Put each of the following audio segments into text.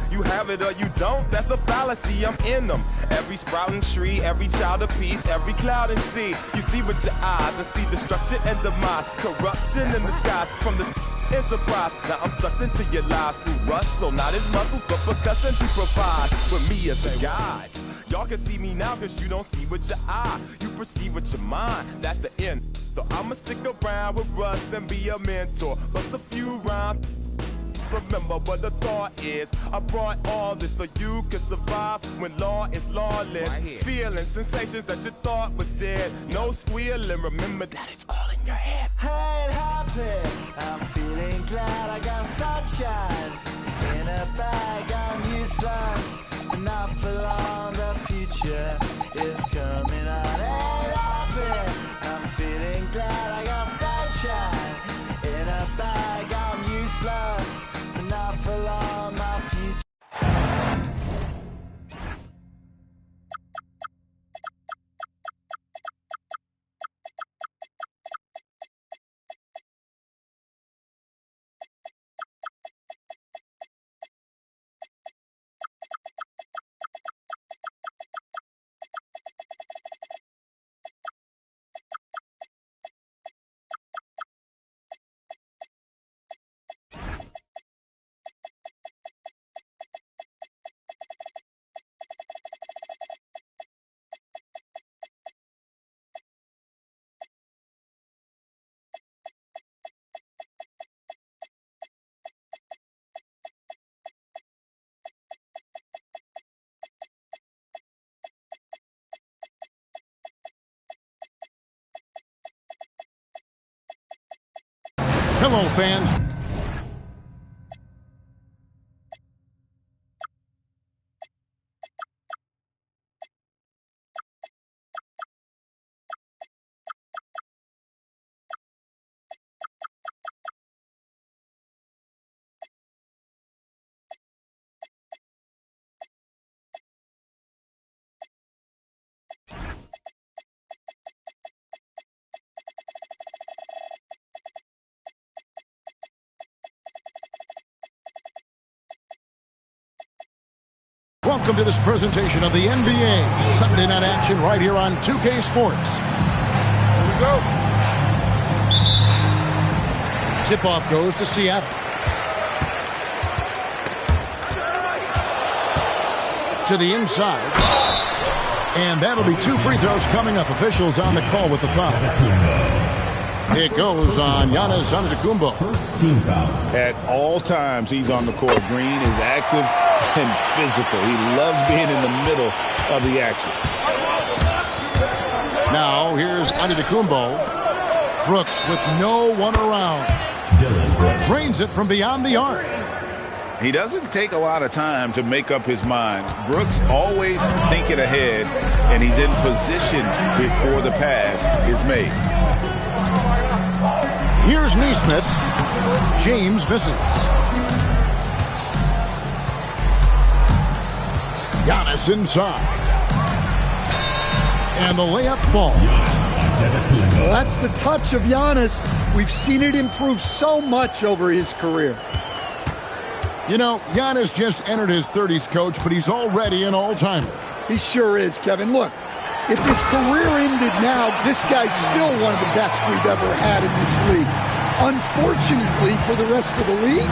You have it or you don't, that's a fallacy, I'm in them. Every sprouting tree, every child of peace, every cloud and sea. You see with your eyes and see destruction and demise, corruption in the skies from this enterprise. Now I'm sucked into your lives through rust, so not as muscles, but percussion to provide for me as a guide. Y'all can see me now cause you don't see with your eye, you perceive with your mind, that's the end. So I'ma stick around with Russ and be a mentor, bust a few rhymes. Remember what the thought is. I brought all this so you can survive when law is lawless. Feeling sensations that you thought was dead. No squealing, remember that it's all in your head. I ain't happy, I'm feeling glad I got sunshine. In a bag, I'm useless, but not for long, the future is coming on. Ain't happy, I'm feeling glad I got sunshine. In a bag, I'm useless, but not for long, my future. Hello, fans. Welcome to this presentation of the NBA Sunday Night Action right here on 2K Sports. Here we go. Tip-off goes to Seattle. To the inside. And that'll be 2 free throws coming up. Officials on the call with the foul. It goes on Giannis Antetokounmpo. First team foul. At all times, he's on the court. Green is active and physical. He loves being in the middle of the action. Now, here's Antetokounmpo. Brooks with no one around. Drains it from beyond the arc. He doesn't take a lot of time to make up his mind. Brooks always thinking ahead, and he's in position before the pass is made. Here's Nesmith. James misses. Giannis inside. And the layup falls. Well, that's the touch of Giannis. We've seen it improve so much over his career. You know, Giannis just entered his 30s, coach, but he's already an all-timer. He sure is, Kevin. Look, if his career ended now, this guy's still one of the best we've ever had in this league. Unfortunately for the rest of the league,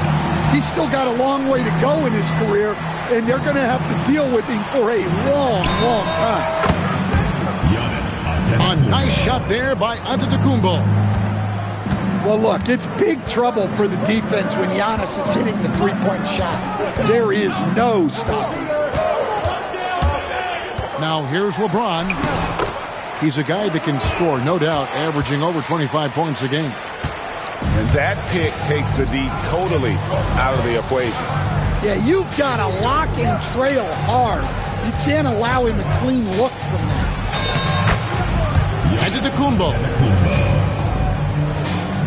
he's still got a long way to go in his career, and they're going to have to deal with him for a long, long time. A nice shot there by Antetokounmpo. Well, look, it's big trouble for the defense when Giannis is hitting the three-point shot. There is no stopping. Now here's LeBron. He's a guy that can score, no doubt, averaging over 25 points a game. And that pick takes the D totally out of the equation. Yeah, you've got to lock and trail hard. You can't allow him a clean look from that. Antetokounmpo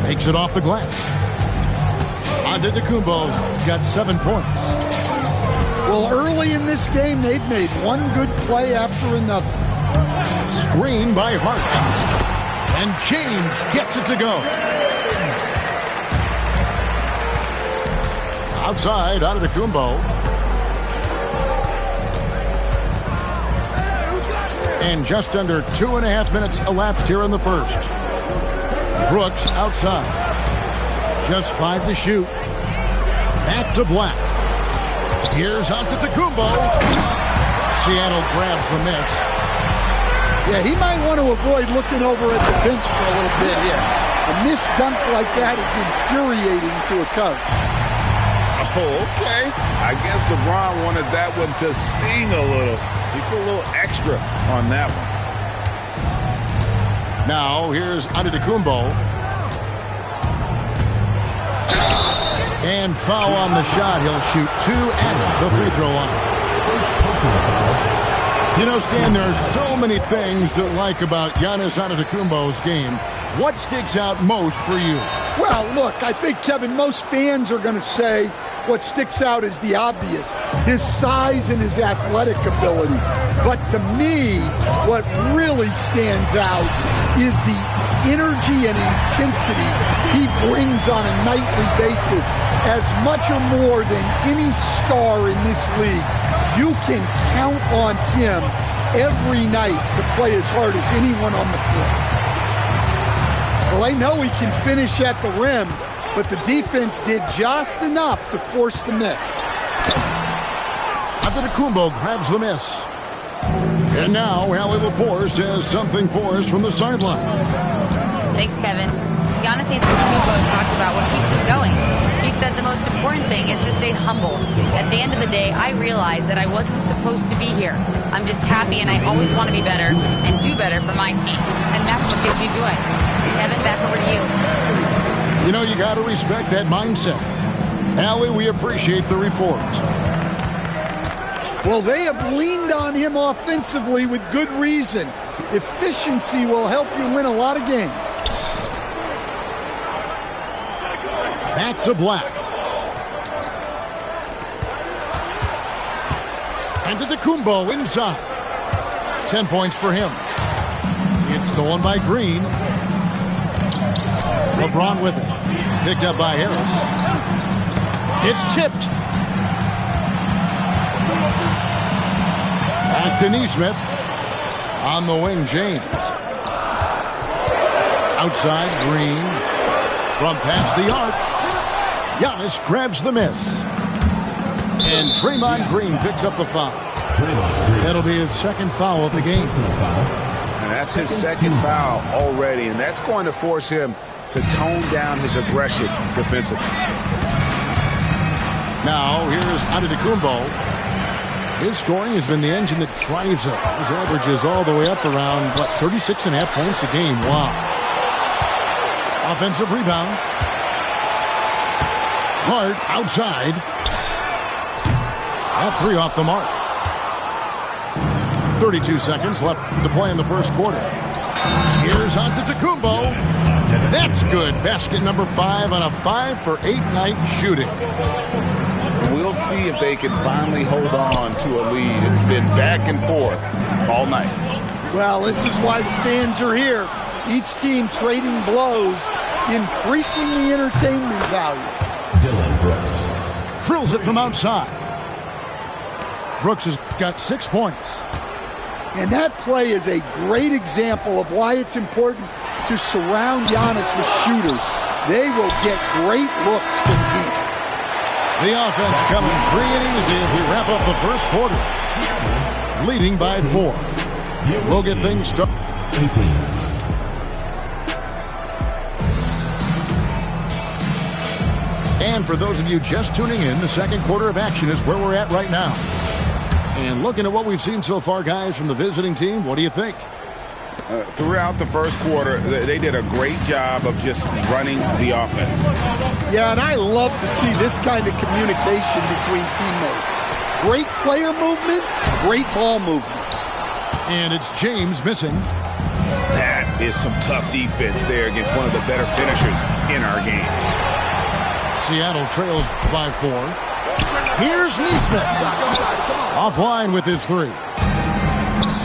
makes it off the glass. Antetokounmpo's got 7 points. Well, early in this game, they've made one good play after another. Screen by Hart. And James gets it to go. Outside, Antetokounmpo. And just under 2.5 minutes elapsed here in the first. Brooks outside. Just 5 to shoot. Back to Black. Here's Antetokounmpo. Seattle grabs the miss. Yeah, he might want to avoid looking over at the bench for a little bit here. A missed dunk like that is infuriating to a coach. Oh, okay. I guess LeBron wanted that one to sting a little. He put a little extra on that one. Now, here's Antetokounmpo. And foul on the shot. He'll shoot 2 at the free throw line. You know, Stan, there are so many things to like about Giannis Antetokounmpo's game. What sticks out most for you? Well, look, I think, Kevin, most fans are going to say what sticks out is the obvious, his size and his athletic ability. But to me, what really stands out is the energy and intensity he brings on a nightly basis, as much or more than any star in this league. You can count on him every night to play as hard as anyone on the floor. Well, I know he can finish at the rim, but the defense did just enough to force the miss. Antetokounmpo grabs the miss. And now, Allie LaForce has something for us from the sideline. Thanks, Kevin. Giannis Antetokounmpo talked about what keeps him going. He said the most important thing is to stay humble. At the end of the day, I realized that I wasn't supposed to be here. I'm just happy, and I always want to be better and do better for my team. And that's what gives me joy. Kevin, back over to you. You know, you got to respect that mindset. Allie, we appreciate the report. Well, they have leaned on him offensively with good reason. Efficiency will help you win a lot of games. Back to Black. Antetokounmpo inside. 10 points for him. It's stolen by Green. LeBron with it. Picked up by Harris. It's tipped. Back to Nesmith. On the wing, James. Outside, Green. From past the arc. Giannis grabs the miss. And Draymond Green picks up the foul. That'll be his second foul of the game. And that's his second foul already, and that's going to force him to tone down his aggression defensively. Now, here's Antetokounmpo. His scoring has been the engine that drives him. His average is all the way up around, 36.5 points a game. Wow. Offensive rebound. Hart outside. That 3 off the mark. 32 seconds left to play in the first quarter. Here's Antetokounmpo. That's good. Basket number 5 on a 5-for-8 night shooting. We'll see if they can finally hold on to a lead. It's been back and forth all night. Well, this is why the fans are here. Each team trading blows, increasing the entertainment value. Dylan Brooks drills it from outside. Brooks has got 6 points. And that play is a great example of why it's important to surround Giannis with shooters. They will get great looks from deep. The offense coming free and easy as we wrap up the first quarter. Leading by 4. We'll get things started. 18. And for those of you just tuning in, the second quarter of action is where we're at right now. And looking at what we've seen so far, guys, from the visiting team, what do you think? Throughout the first quarter, they did a great job of just running the offense. Yeah, and I love to see this kind of communication between teammates. Great player movement, great ball movement. And it's James missing. That is some tough defense there against one of the better finishers in our game. Seattle trails by 4. Here's Nesmith. Offline with his 3.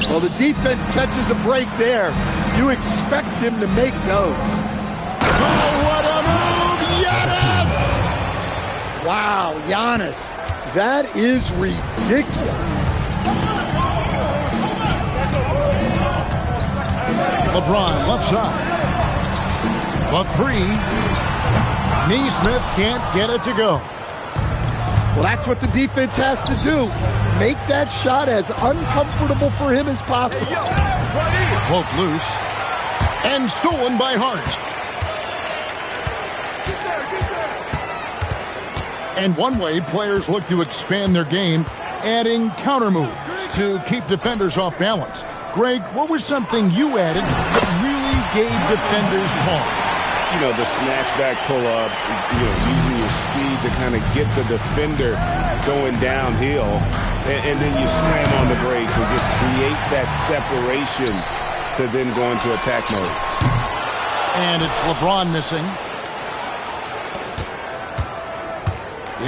Well, the defense catches a break there. You expect him to make those. Oh, what a move, Giannis! Wow, Giannis. That is ridiculous. LeBron left side. The three. Neesmith can't get it to go. Well, that's what the defense has to do. Make that shot as uncomfortable for him as possible. Poke loose. And stolen by Hart. And one way players look to expand their game, adding counter moves to keep defenders off balance. Greg, what was something you added that really gave defenders pause? You know, the snatchback pull-up, using your speed to kind of get the defender going downhill, and then you slam on the brakes and just create that separation to then go into attack mode. And it's LeBron missing.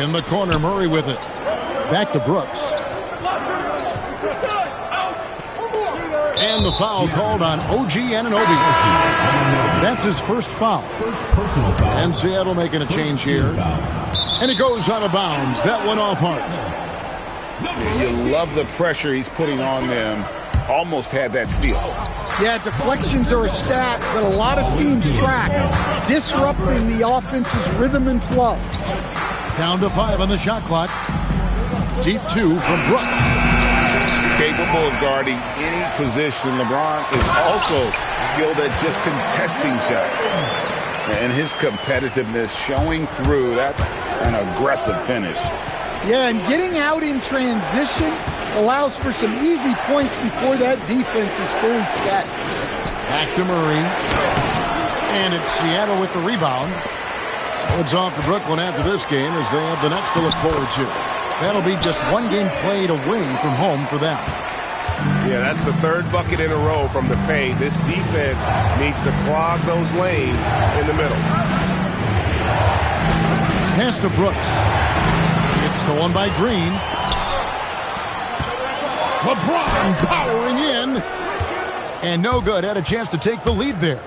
In the corner, Murray with it. Back to Brooks. And the foul called on OG Anunoby. That's his first foul. And Seattle making a change here. And it goes out of bounds. That one off Hart. You love the pressure he's putting on them. Almost had that steal. Yeah, deflections are a stat that a lot of teams track, disrupting the offense's rhythm and flow. Down to 5 on the shot clock. Deep 2 from Brooks. Capable of guarding any position. LeBron is also skilled at just contesting shots. And his competitiveness showing through. That's an aggressive finish. Yeah, and getting out in transition allows for some easy points before that defense is fully set. Back to Murray. And it's Seattle with the rebound. So it's off to Brooklyn after this game as they have the next to look forward to. That'll be just one game played away from home for them. Yeah, that's the third bucket in a row from the paint. This defense needs to clog those lanes in the middle. Pass to Brooks. It's stolen by Green. LeBron powering in. And no good. Had a chance to take the lead there.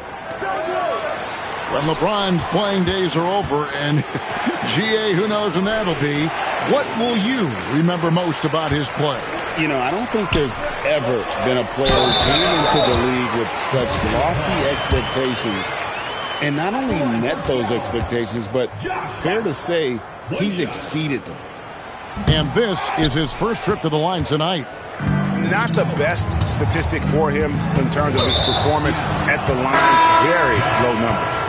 When LeBron's playing days are over, and GA, who knows when that'll be, what will you remember most about his play? You know, I don't think there's ever been a player who came into the league with such lofty expectations and not only met those expectations, but fair to say, he's exceeded them. And this is his first trip to the line tonight. Not the best statistic for him in terms of his performance at the line. Very low numbers.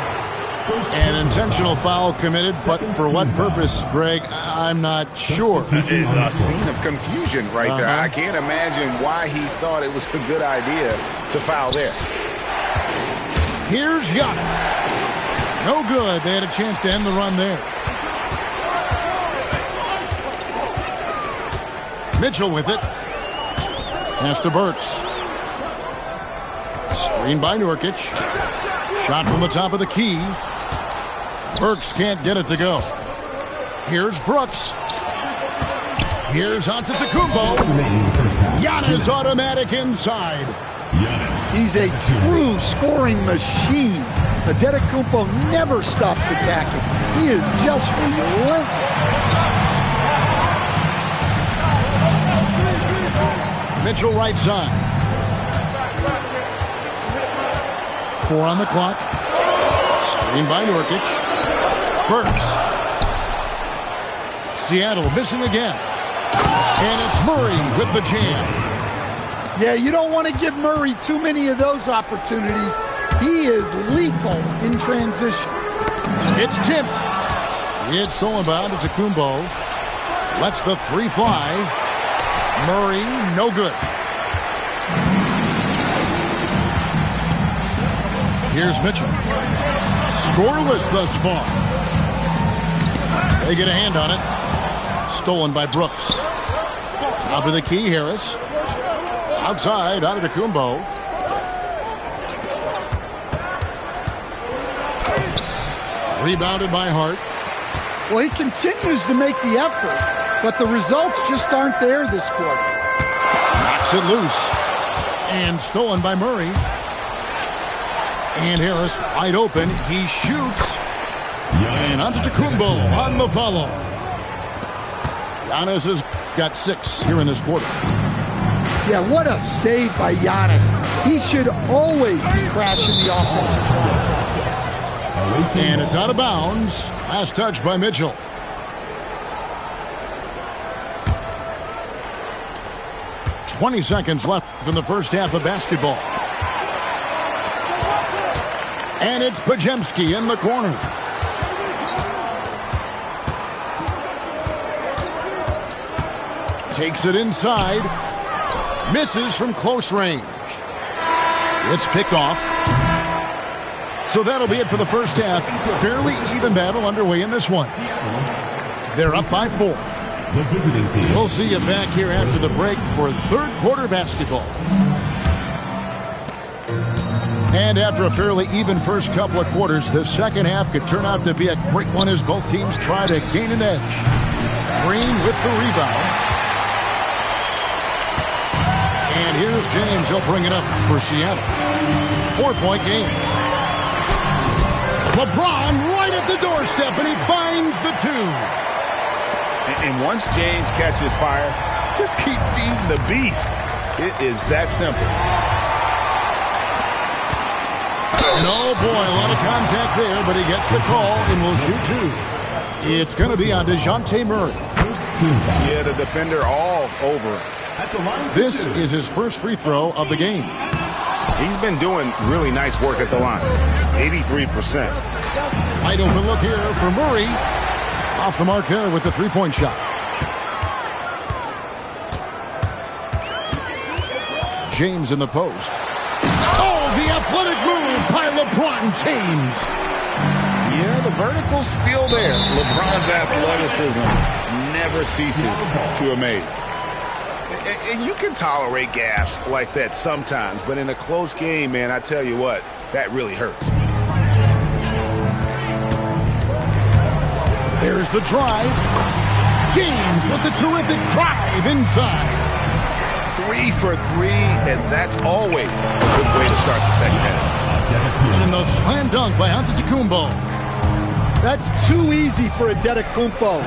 An intentional foul committed, but for what purpose, Greg? I'm not sure. A scene of confusion right there. I can't imagine why he thought it was a good idea to foul there. Here's Giannis. No good. They had a chance to end the run there. Mitchell with it. Pass to Burks. Screen by Nurkic. Shot from the top of the key. Burks can't get it to go. Here's Brooks. Here's Antetokounmpo. Giannis automatic inside. He's a true scoring machine. Antetokounmpo never stops attacking. He is just relentless. Mitchell right side. 4 on the clock. Screen by Nurkic. Burks. Seattle missing again. And it's Murray with the jam. Yeah, you don't want to give Murray too many of those opportunities. He is lethal in transition. It's tipped. It's stolen by Antetokounmpo. Lets the three fly. Murray, no good. Here's Mitchell. Scoreless thus far. They get a hand on it. Stolen by Brooks. Top of the key, Harris. Outside, Antetokounmpo. Rebounded by Hart. Well, he continues to make the effort, but the results just aren't there this quarter. Knocks it loose. And stolen by Murray. And Harris wide open. He shoots. And Antetokounmpo on the follow. Giannis has got 6 here in this quarter. Yeah, what a save by Giannis. He should always be crashing the offensive glass like this. And it's out of bounds. Last touch by Mitchell. "20 seconds left in the first half of basketball. And it's Podziemski in the corner. Takes it inside. Misses from close range. It's picked off. So that'll be it for the first half. Fairly even battle underway in this one. They're up by 4. The visiting team. We'll see you back here after the break for third quarter basketball. And after a fairly even first couple of quarters, the second half could turn out to be a great one as both teams try to gain an edge. Green with the rebound. And here's James. He'll bring it up for Seattle. 4-point game. LeBron right at the doorstep, and he finds the 2. And once James catches fire, just keep feeding the beast. It is that simple. And oh boy, a lot of contact there, but he gets the call and will shoot 2. It's going to be on DeJounte Murray. Yeah, the defender all over him. This is his first free throw of the game. He's been doing really nice work at the line. 83%. Wide open look here for Murray. Off the mark there with the three-point shot. James in the post. Oh, the athletic move by LeBron James. Yeah, the vertical's still there. LeBron's athleticism never ceases to amaze. And you can tolerate gaffes like that sometimes, but in a close game, man, I tell you what, that really hurts. There's the drive. James with the terrific drive inside. 3 for 3, and that's always a good way to start the second half. And the slam dunk by Antetokounmpo. That's too easy for Antetokounmpo.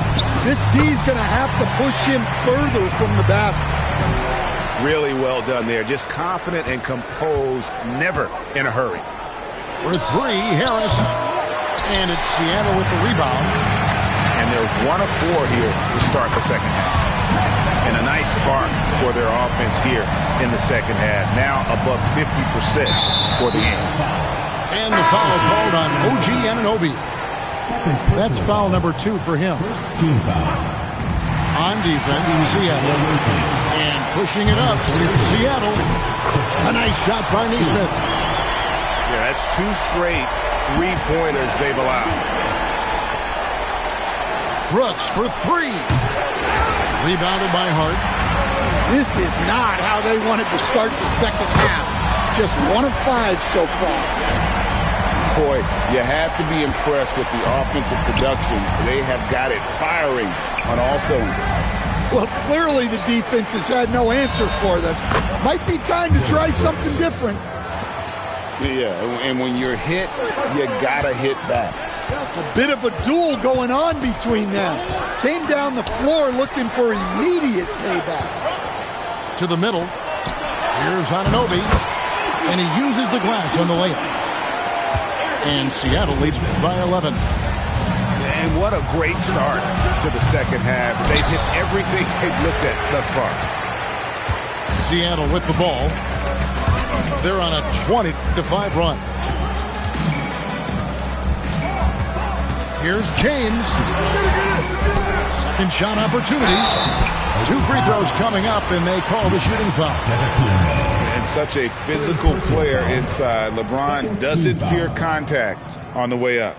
This D's going to have to push him further from the basket. Really well done there. Just confident and composed, never in a hurry. For 3, Harris. And it's Seattle with the rebound. And they're 1 of 4 here to start the second half. And a nice spark for their offense here in the second half. Now above 50% for the game. And the foul called on OG Anunoby. That's foul number 2 for him. Team foul. On defense, Seattle. And pushing it up, Seattle. A nice shot by Neesmith. Yeah, that's 2 straight three-pointers they've allowed. Brooks for 3. Rebounded by Hart. This is not how they wanted to start the second half. Just 1 of 5 so far. Boy, you have to be impressed with the offensive production. They have got it firing on all cylinders. Well, clearly the defense has had no answer for them. Might be time to try something different. Yeah, and when you're hit, you gotta hit back. A bit of a duel going on between them. Came down the floor looking for immediate payback. To the middle. Here's Anunoby. And he uses the glass on the layup. And Seattle leads by 11. And what a great start to the second half. They've hit everything they've looked at thus far. Seattle with the ball. They're on a 20-5 run. Here's James. Second shot opportunity. 2 free throws coming up, and they call the shooting foul. And such a physical player inside. LeBron doesn't fear contact on the way up.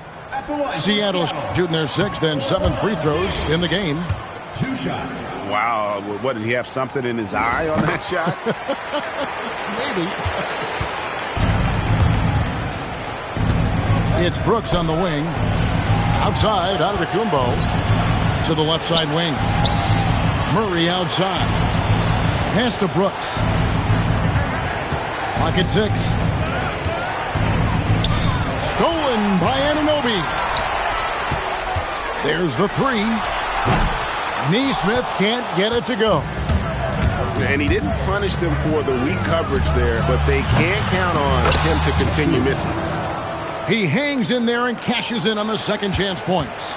Seattle's shooting their 6th and 7th free throws in the game. 2 shots. Wow, what, did he have something in his eye on that shot? Maybe. It's Brooks on the wing. Outside, Antetokounmpo to the left side wing. Murray outside. Pass to Brooks. Clock at 6. Stolen by Anunoby. There's the 3. Neesmith can't get it to go. And he didn't punish them for the weak coverage there, but they can't count on him to continue missing. He hangs in there and cashes in on the second chance points.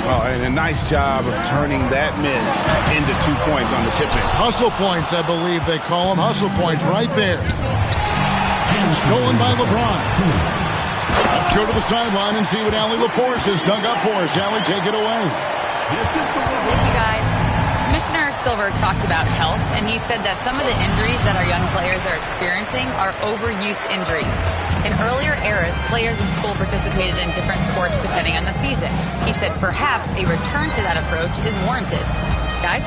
Oh, and a nice job of turning that miss into 2 points on the tip-in. Hustle points, I believe they call them. Hustle points right there. And stolen by LeBron. Let's go to the sideline and see what Allie LaForce has dug up for us. Allie, take it away. Thank you, guys. Commissioner Silver talked about health, and he said that some of the injuries that our young players are experiencing are overuse injuries. In earlier eras, players in school participated in different sports depending on the season. He said perhaps a return to that approach is warranted. Guys?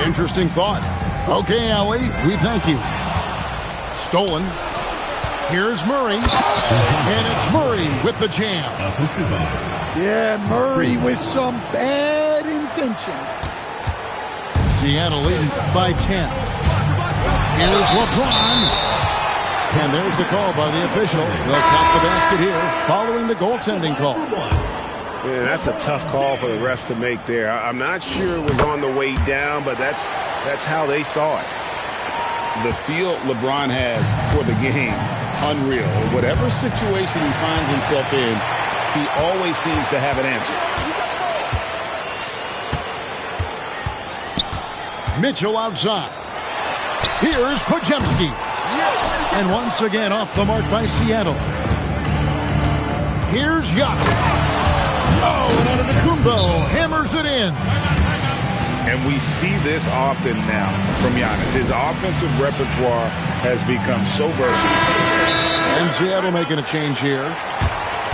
Interesting thought. Okay, Allie, we thank you. Stolen. Here's Murray. And it's Murray with the jam. Yeah, Murray with some bad intentions. Seattle leading by 10. Here's LeBron. And there's the call by the official. They'll count the basket here following the goaltending call. Yeah, that's a tough call for the refs to make there. I'm not sure it was on the way down, but that's how they saw it. The feel LeBron has for the game, unreal. Whatever situation he finds himself in, he always seems to have an answer. Mitchell outside. Here's Podziemski. And once again off the mark by Seattle. Here's Yacht. Oh, and Antetokounmpo hammers it in. And we see this often now from Giannis. His offensive repertoire has become so versatile. And Seattle making a change here.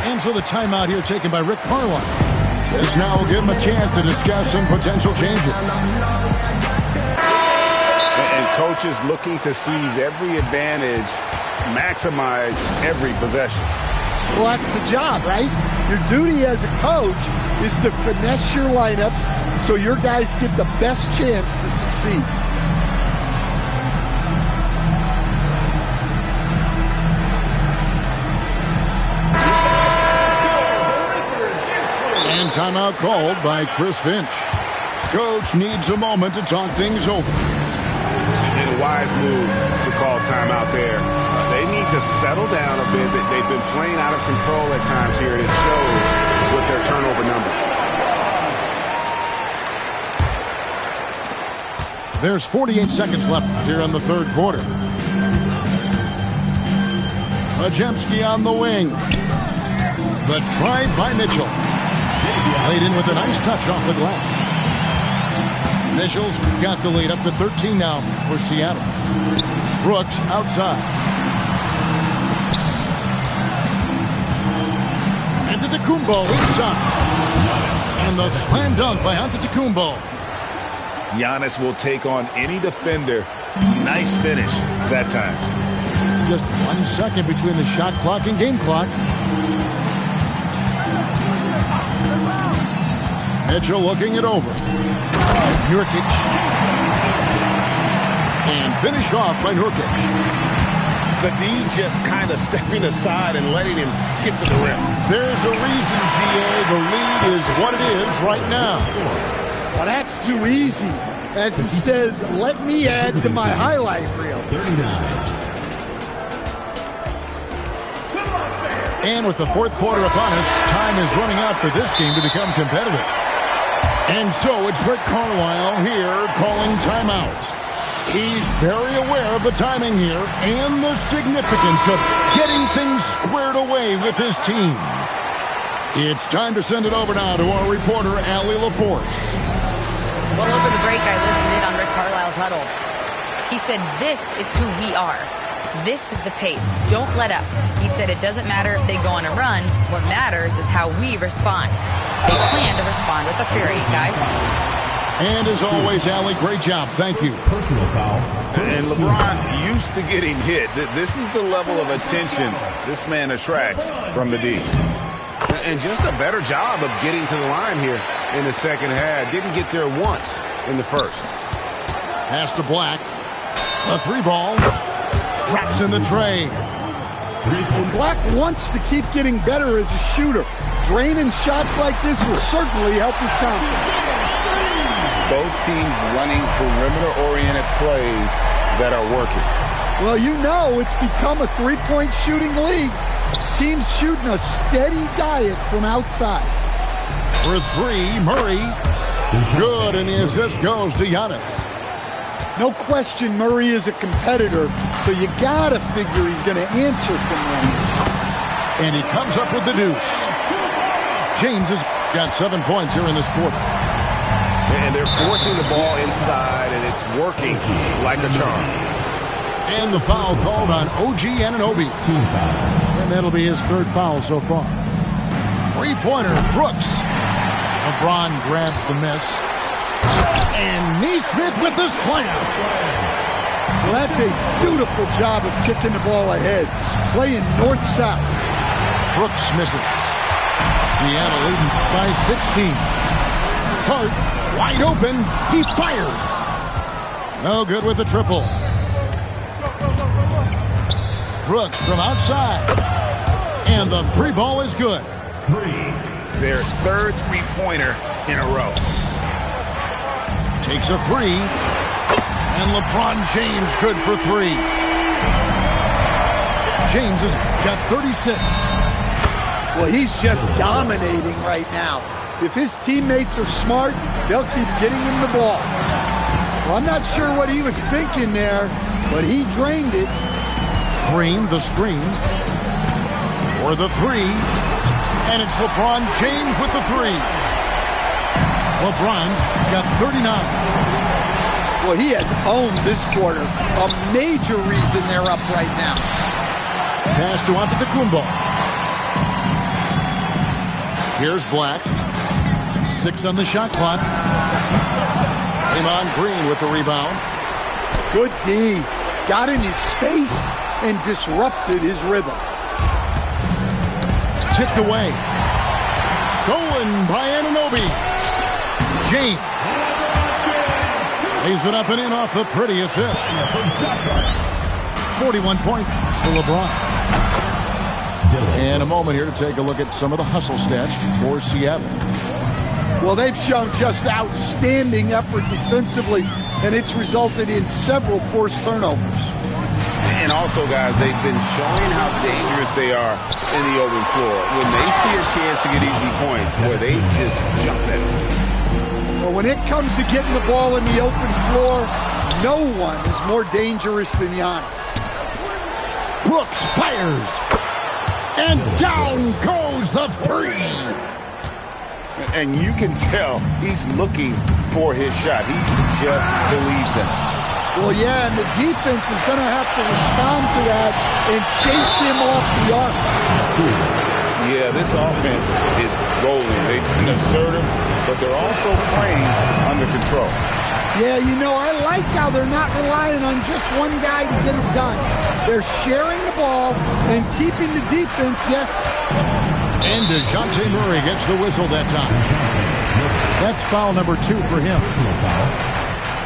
And so the timeout here taken by Rick Carlisle. This now will give him a chance to discuss some potential changes. And coaches looking to seize every advantage, maximize every possession. Well, that's the job, right? Your duty as a coach is to finesse your lineups so your guys get the best chance to succeed. And timeout called by Chris Finch. Coach needs a moment to talk things over. And a wise move to call timeout there. They need to settle down a bit. They've been playing out of control at times here, and it shows with their turnover number. There's 48 seconds left here in the third quarter. Podziemski on the wing. The drive by Mitchell. Played in with a nice touch off the glass. Mitchell's got the lead up to 13 now for Seattle. Brooks outside. Antetokounmpo inside. And the slam dunk by Antetokounmpo. Giannis will take on any defender. Nice finish that time. Just 1 second between the shot clock and game clock. Mitchell looking it over. Nurkic. And finished off by Nurkic. The D just kind of stepping aside and letting him get to the rim. There's a reason, GA. The lead is what it is right now. Well, that's too easy. As he says, let me add to my highlight reel. 39. And with the fourth quarter upon us, time is running out for this game to become competitive. And so it's Rick Carlisle here calling timeout. He's very aware of the timing here and the significance of getting things squared away with his team. It's time to send it over now to our reporter, Allie LaForce. Well, over the break, I listened in on Rick Carlisle's huddle. He said, this is who we are. This is the pace. Don't let up. He said it doesn't matter if they go on a run. What matters is how we respond. They plan to respond with a fury, guys. And as always, Allie, great job. Thank you. Personal foul. And LeBron used to getting hit. This is the level of attention this man attracts from the D. And just a better job of getting to the line here in the second half. Didn't get there once in the first. Pass to Black. A three ball. Traps in the tray. And Black wants to keep getting better as a shooter. Draining shots like this will certainly help his confidence. Both teams running perimeter-oriented plays that are working. Well, you know it's become a three-point shooting league. Teams shooting a steady diet from outside. For three, Murray. Good, and the assist goes to Giannis. No question Murray is a competitor, so you gotta figure he's gonna answer from them. And he comes up with the deuce. James has got 7 points here in this quarter. And they're forcing the ball inside, and it's working like a charm. And the foul called on OG Anunoby. And that'll be his third foul so far. Three-pointer, Brooks. LeBron grabs the miss. And Neesmith with the slam. Well, that's a beautiful job of kicking the ball ahead. Playing north-south. Brooks misses. Seattle leading by 16. Hart, wide open. He fires. No good with the triple. Brooks from outside. And the three ball is good. Their third three-pointer in a row. Takes a three. And LeBron James good for three. James has got 36. Well, he's just dominating right now. If his teammates are smart, they'll keep getting him the ball. Well, I'm not sure what he was thinking there, but he drained it. Green, the screen. For the three. And it's LeBron James with the three. LeBron got 39. Well, he has owned this quarter. A major reason they're up right now. Pass to Antetokounmpo. Here's Black. 6 on the shot clock. Draymond Green with the rebound. Good D. Got in his space and disrupted his rhythm. Tipped away. Stolen by Anunoby. James. Lays it up and in off the pretty assist. 41 points for LeBron. And a moment here to take a look at some of the hustle stats for Seattle. Well, they've shown just outstanding effort defensively, and it's resulted in several forced turnovers. And also, guys, they've been showing how dangerous they are in the open floor. When they see a chance to get easy points, boy, they just jump at it. Well, when it comes to getting the ball in the open floor, no one is more dangerous than Giannis. Brooks fires. And down goes the three. And you can tell he's looking for his shot. He just believes in it. Well, yeah, and the defense is going to have to respond to that and chase him off the arc. Yeah, this offense is rolling. They've been assertive, but they're also playing under control. Yeah, you know, I like how they're not relying on just one guy to get it done. They're sharing the ball and keeping the defense guessing. And DeJounte Murray gets the whistle that time. That's foul number 2 for him.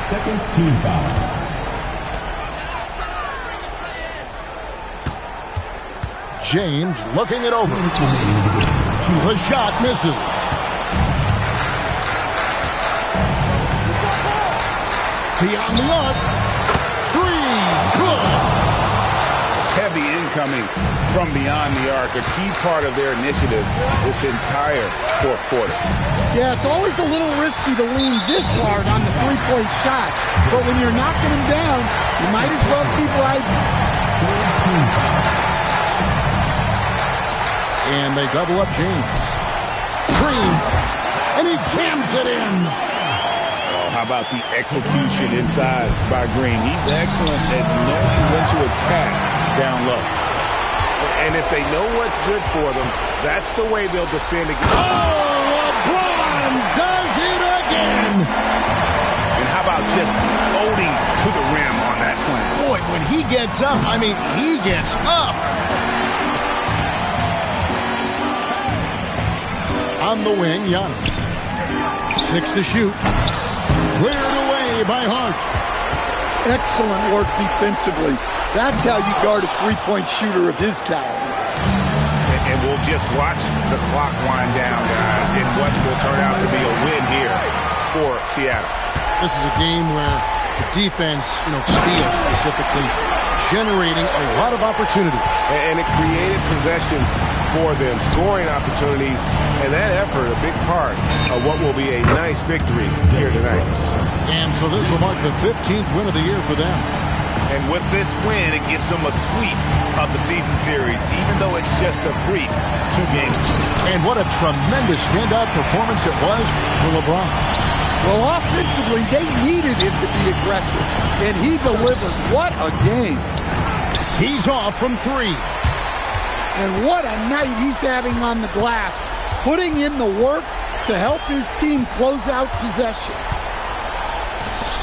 Second team foul. James looking it over. The shot misses. Beyond the arc. Three. Good. Heavy incoming from beyond the arc, a key part of their initiative this entire fourth quarter. Yeah, it's always a little risky to lean this hard on the three-point shot. But when you're knocking him down, you might as well keep riding. And they double up James. Green. And he jams it in. Oh, how about the execution inside by Green? He's excellent at knowing when to attack down low. And if they know what's good for them, that's the way they'll defend against. Oh, LeBron does it again. And how about just floating to the rim on that slam? Boy, when he gets up, I mean, he gets up. On the wing, Giannis. 6 to shoot. Cleared away by Hart. Excellent work defensively. That's how you guard a three-point shooter of his caliber. And we'll just watch the clock wind down, guys, in what will turn out to be a win here for Seattle. This is a game where the defense, steals specifically, generating a lot of opportunities. And it created possessions for them, scoring opportunities, and that effort, a big part of what will be a nice victory here tonight. And so this will mark the 15th win of the year for them. And with this win, it gives them a sweep of the season series, even though it's just a brief 2 games. And what a tremendous standout performance it was for LeBron. Well, offensively, they needed him to be aggressive, and he delivered. What a game. He's off from 3. And what a night he's having on the glass, putting in the work to help his team close out possessions.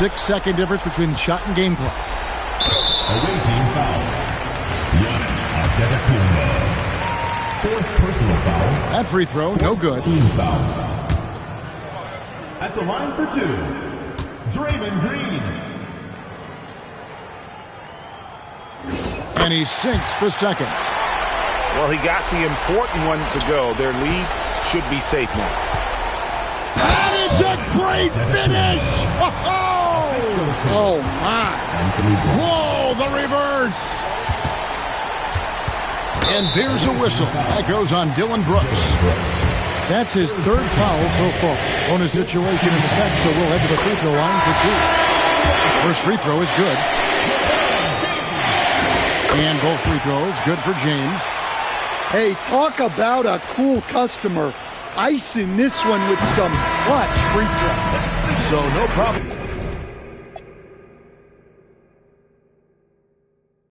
6-second difference between the shot and game clock. Away team foul. Giannis Antetokounmpo. 4th personal foul. That free throw, no good. Team foul. At the line for 2, Draymond Green. And he sinks the second. Well, he got the important one to go. Their lead should be safe now. And it's a great finish! Oh, my. Whoa, the reverse! And there's a whistle. That goes on Dylan Brooks. That's his 3rd foul so far. Bonus situation in effect, so we'll head to the free throw line for 2. First free throw is good. And both free throws, good for James. Hey, talk about a cool customer. Icing this one with some clutch free throws. So no problem.